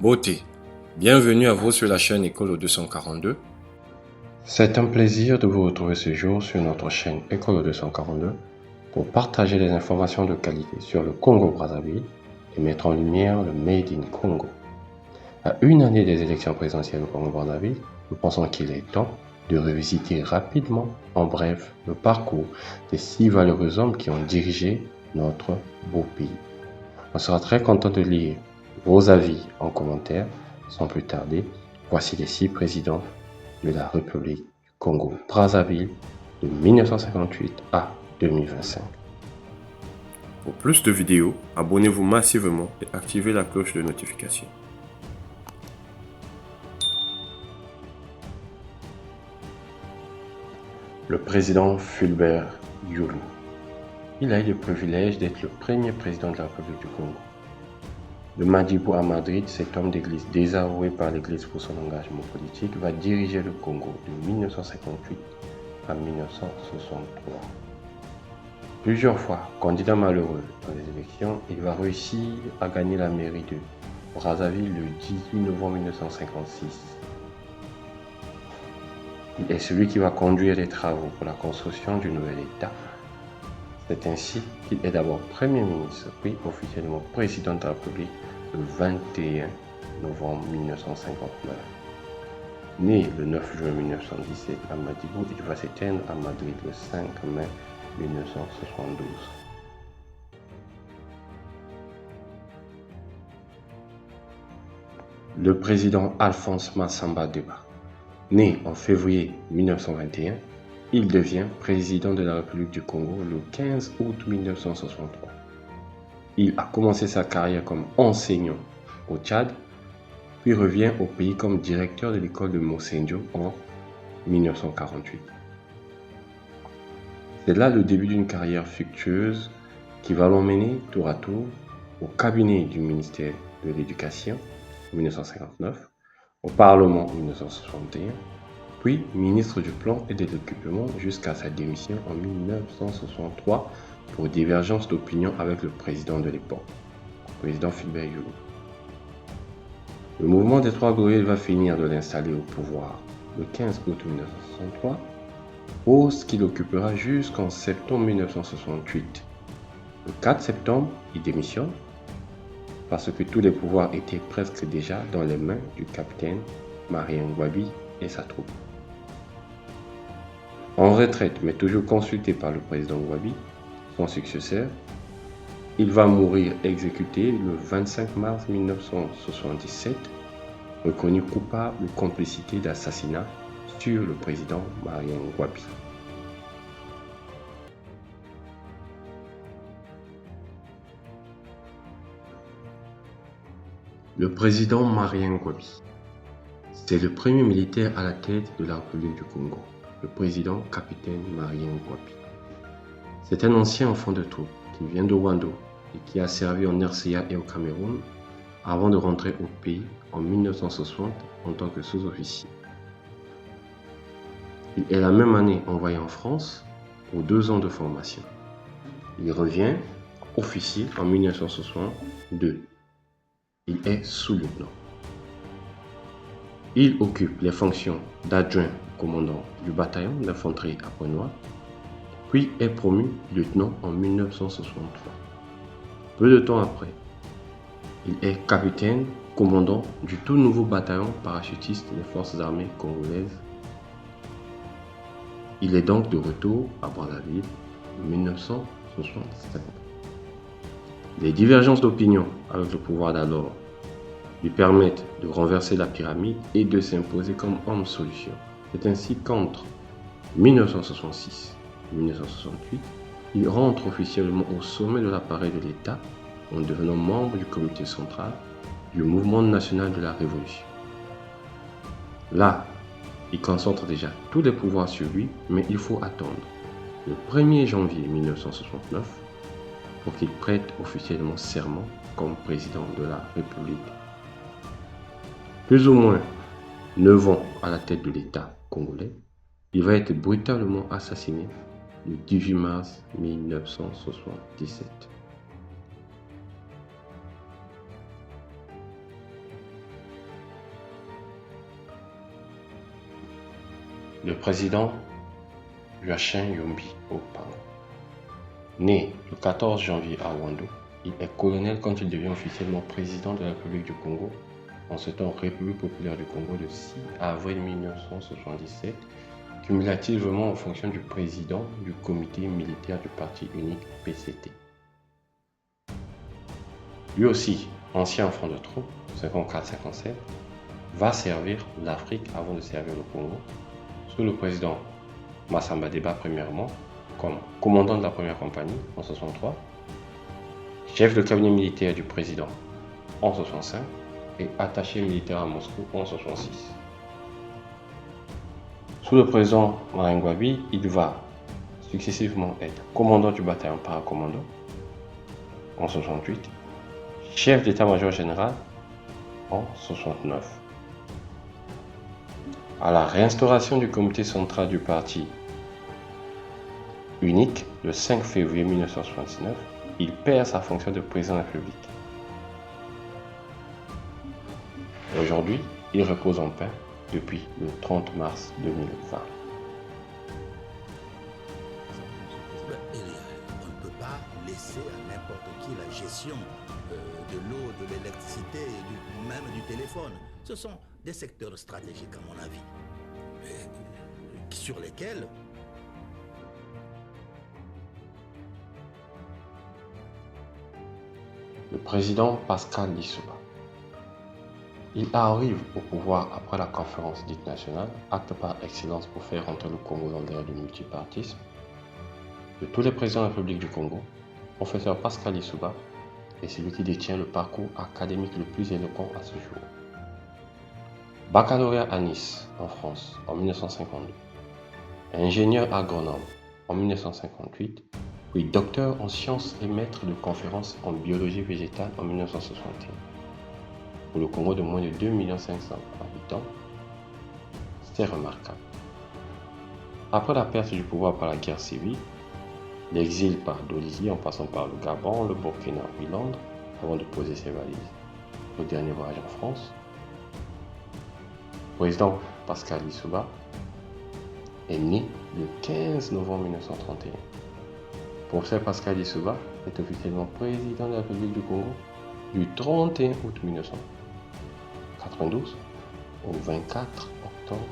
Beauté, bienvenue à vous sur la chaîne École 242. C'est un plaisir de vous retrouver ce jour sur notre chaîne École 242 pour partager des informations de qualité sur le Congo-Brazzaville et mettre en lumière le Made in Congo. À une année des élections présidentielles au Congo-Brazzaville, nous pensons qu'il est temps de revisiter rapidement, en bref, le parcours des 6 valeureux hommes qui ont dirigé notre beau pays. On sera très content de lire vos avis en commentaire. Sans plus tarder, voici les 6 présidents de la République du Congo-Brazzaville de 1958 à 2025. Pour plus de vidéos, abonnez-vous massivement et activez la cloche de notification. Le président Fulbert Yulu. Il a eu le privilège d'être le premier président de la République du Congo. De Madibou à Madrid, cet homme d'église désavoué par l'église pour son engagement politique va diriger le Congo de 1958 à 1963. Plusieurs fois candidat malheureux dans les élections, il va réussir à gagner la mairie de Brazzaville le 18 novembre 1956. Il est celui qui va conduire les travaux pour la construction du nouvel État. C'est ainsi qu'il est d'abord Premier ministre, puis officiellement président de la République le 21 novembre 1959. Né le 9 juin 1917 à Madibou, il va s'éteindre à Madrid le 5 mai 1972. Le président Alphonse Massamba Deba. Né en février 1921, il devient président de la République du Congo le 15 août 1963. Il a commencé sa carrière comme enseignant au Tchad, puis revient au pays comme directeur de l'école de Mosendio en 1948. C'est là le début d'une carrière fructueuse qui va l'emmener tour à tour au cabinet du ministère de l'Éducation en 1959, au Parlement en 1961, puis ministre du Plan et de l'Occupement jusqu'à sa démission en 1963 pour divergence d'opinion avec le président de l'époque, le président Fulbert Yulu. Le mouvement des Trois Glorieux va finir de l'installer au pouvoir le 15 août 1963, poste qu'il occupera jusqu'en septembre 1968. Le 4 septembre, il démissionne parce que tous les pouvoirs étaient presque déjà dans les mains du capitaine Marien Ngouabi et sa troupe. En retraite, mais toujours consulté par le président Ngouabi, son successeur, il va mourir exécuté le 25 mars 1977, reconnu coupable de complicité d'assassinat sur le président Marien Ngouabi. Le président Marien Ngouabi. C'est le premier militaire à la tête de la République du Congo, le président capitaine Marien Ngouabi. C'est un ancien enfant de troupe qui vient de Wando et qui a servi en RCA et au Cameroun avant de rentrer au pays en 1960 en tant que sous-officier. Il est la même année envoyé en France pour 2 ans de formation. Il revient officier en 1962. Il est sous-lieutenant. Il occupe les fonctions d'adjoint commandant du bataillon d'infanterie à Pointe-Noire, puis est promu lieutenant en 1963. Peu de temps après, il est capitaine commandant du tout nouveau bataillon parachutiste des forces armées congolaises. Il est donc de retour à Brazzaville en 1967. Les divergences d'opinion avec le pouvoir d'alors lui permettent de renverser la pyramide et de s'imposer comme homme solution. C'est ainsi qu'entre 1966 et 1968, il rentre officiellement au sommet de l'appareil de l'État en devenant membre du comité central du Mouvement national de la Révolution. Là, il concentre déjà tous les pouvoirs sur lui, mais il faut attendre le 1er janvier 1969 pour qu'il prête officiellement serment comme président de la République. Plus ou moins 9 ans à la tête de l'État congolais, il va être brutalement assassiné le 18 mars 1977. Le président Joachim Yombi Opango. Né le 14 janvier à Ouando, il est colonel quand il devient officiellement président de la République du Congo, en ce temps République populaire du Congo le 6 avril 1977, cumulativement en fonction du président du comité militaire du parti unique PCT. Lui aussi, ancien enfant de troupe, 54-57, va servir l'Afrique avant de servir le Congo, sous le président Massamba Deba premièrement, comme commandant de la première compagnie en 63, chef de cabinet militaire du président en 65 et attaché militaire à Moscou en 66. Sous le président Marine Ngouabi, il va successivement être commandant du bataillon paracommando en 68, chef d'état-major général en 69. À la réinstauration du comité central du parti unique le 5 février 1979, il perd sa fonction de président de la République. Aujourd'hui, il repose en paix depuis le 30 mars 2020. On ne peut pas laisser à n'importe qui la gestion de l'eau, de l'électricité et même du téléphone. Ce sont des secteurs stratégiques à mon avis, sur lesquels le président Pascal Lissouba. Il arrive au pouvoir après la conférence dite nationale, acte par excellence pour faire rentrer le Congo dans l'ère du multipartisme. De tous les présidents de la République du Congo, professeur Pascal Lissouba est celui qui détient le parcours académique le plus éloquent à ce jour. Baccalauréat à Nice, en France, en 1952. Ingénieur agronome en 1958, puis docteur en sciences et maître de conférences en biologie végétale en 1961. Pour le Congo de moins de 2 500 000 habitants, c'est remarquable. Après la perte du pouvoir par la guerre civile, l'exil par Dolisie en passant par le Gabon, le Burkina puis Londres, avant de poser ses valises, le dernier voyage en France, le président Pascal Lissouba est né le 15 novembre 1931. Professeur Pascal Lissouba est officiellement président de la République du Congo du 31 août 1992 au 24 octobre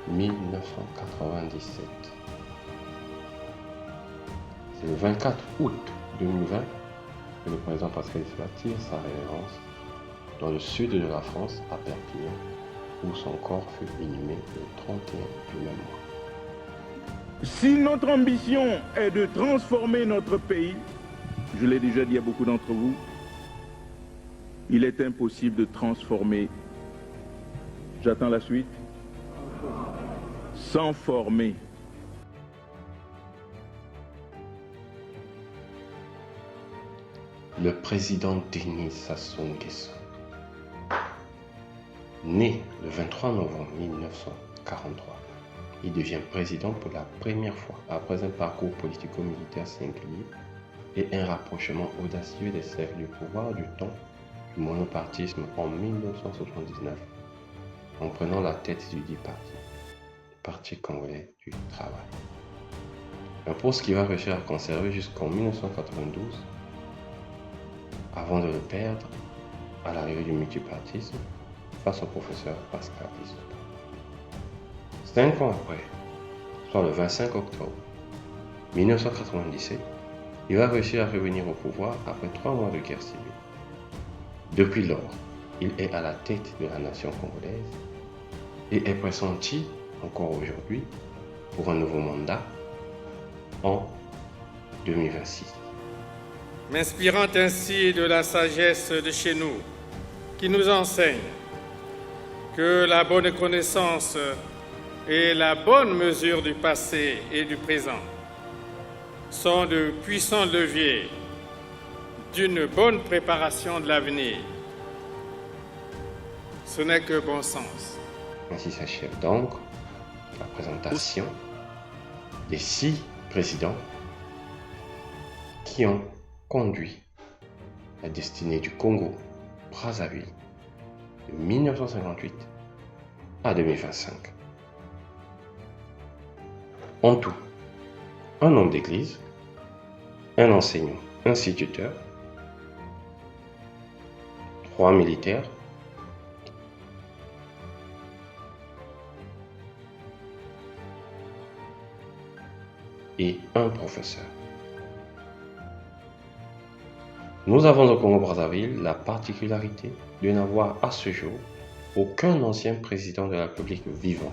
1997. C'est le 24 août 2020 que le président Pascal Lissouba tire sa révérence dans le sud de la France, à Perpignan, où son corps fut inhumé le 31 du même mois. Si notre ambition est de transformer notre pays, je l'ai déjà dit à beaucoup d'entre vous, il est impossible de transformer, j'attends la suite, sans former. Le président Denis Sassou Nguesso, né le 23 novembre 1943, il devient président pour la première fois après un parcours politico-militaire singulier et un rapprochement audacieux des cercles du pouvoir du temps du monopartisme en 1979, en prenant la tête du dit parti, le Parti congolais du travail. Un poste qu'il va réussir à conserver jusqu'en 1992, avant de le perdre à l'arrivée du multipartisme face au professeur Pascal Lissouba. 5 ans après, soit le 25 octobre 1997, il va réussir à revenir au pouvoir après 3 mois de guerre civile. Depuis lors, il est à la tête de la nation congolaise et est pressenti, encore aujourd'hui, pour un nouveau mandat en 2026. M'inspirant ainsi de la sagesse de chez nous, qui nous enseigne que la bonne connaissance et la bonne mesure du passé et du présent sont de puissants leviers d'une bonne préparation de l'avenir. Ce n'est que bon sens. Ainsi s'achève donc la présentation des 6 présidents qui ont conduit la destinée du Congo-Brazzaville de 1958 à 2025. En tout, un homme d'église, un enseignant instituteur, 3 militaires, et un professeur. Nous avons au Congo-Brazzaville la particularité de n'avoir à ce jour aucun ancien président de la République vivant.